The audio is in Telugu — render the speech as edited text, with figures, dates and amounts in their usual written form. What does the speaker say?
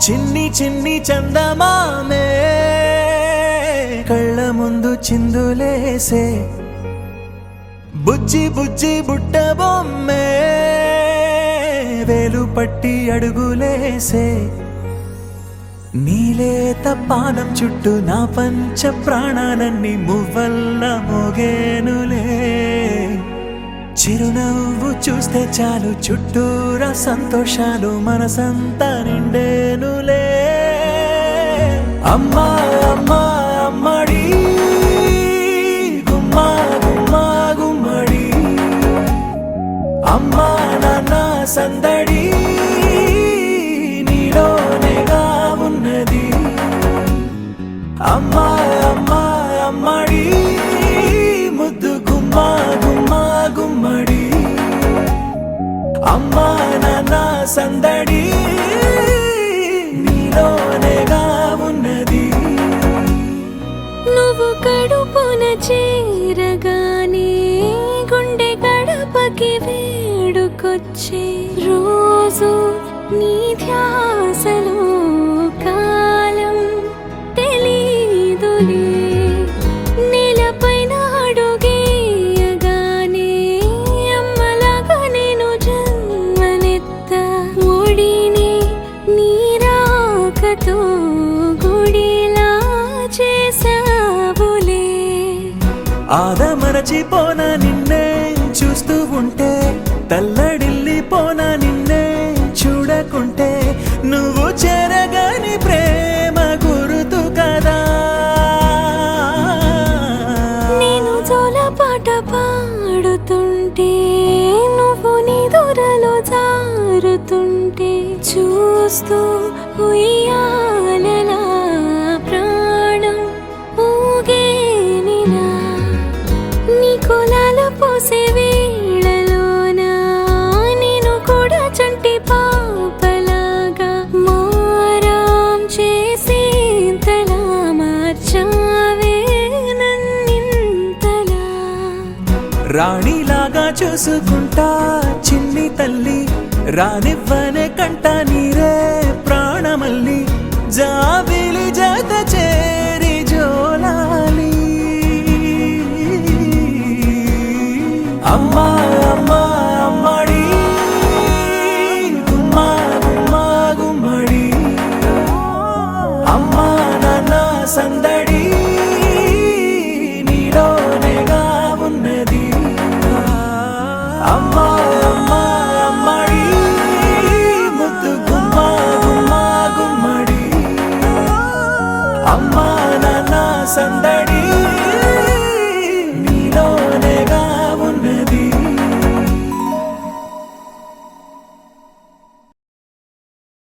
చిన్ని చిన్ని చందమామే కళ్ళ ముందు చిందులేసే బుజ్జి బుజ్జి బుట్ట బొమ్మే వేలు పట్టి అడుగులేసే నీలేత పానం చుట్టూ నా పంచ ప్రాణాలన్నీ మువ్వల్ల మోగేనులే చిరునవ్వు చూస్తే చాలు చుట్టూరా సంతోషాలు మనసంతా నిండేనులే అమ్మా అమ్మా అమ్మడి గుమ్మా గుమ్మా గుమ్మడి అమ్మా నాన్న సందడి నీలోనేగా ఉన్నది అమ్మా అమ్మా అమ్మడి ముద్దు గుమ్మా గుమ్మా గుమ్మడి అమ్మా నాన్న సందడి నీలోనేగా ఉన్నది నువ్వు కడుపున చేరగానే గుండె గడపకి వేడుకొచ్చే రోజు నీ ధ్యాసలో కాలం తెలీదులే నేలపైన అడుగేయగానే అమ్మలాగా నేను జన్మనెత్త ఒడిని నీ రాకతో గుడిలా చేసావులే ఆదమరచిపోన నిన్నే చూస్తూ ఉంటే తల్లడిల్లిపోన నిన్నే చూడకుంటే నువ్వు చెరగని ప్రేమ గురుతు కదా నేను జోలపాట పాడుతుంటే నువ్వు నీ దూరలో జారుతుంటే చూస్తూ ఉయ్యాలలా ప్రాణం ఊగేనినా నీ కులాల పోసే వేళలోనా నేను కూడా చంటి పాపలాగా మారాం చేసేంతలా మార్చావే నన్నింతలా రాణిలాగా చూసుకుంటా చిన్ని తల్లి రానివ్వనే కంట నీరే ప్రాణమల్లి జాబిలి జత చేరి జోలాలి అమ్మా అమ్మా అమ్మడి గుమ్మా గుమ్మా గుమ్మడి అమ్మా నాన్న సందడి నీలోనేగా ఉన్నది అమ్మా అమ్మా అమ్మడి ముద్దు గుమ్మా గుమ్మా గుమ్మడి అమ్మా నాన్న సందడి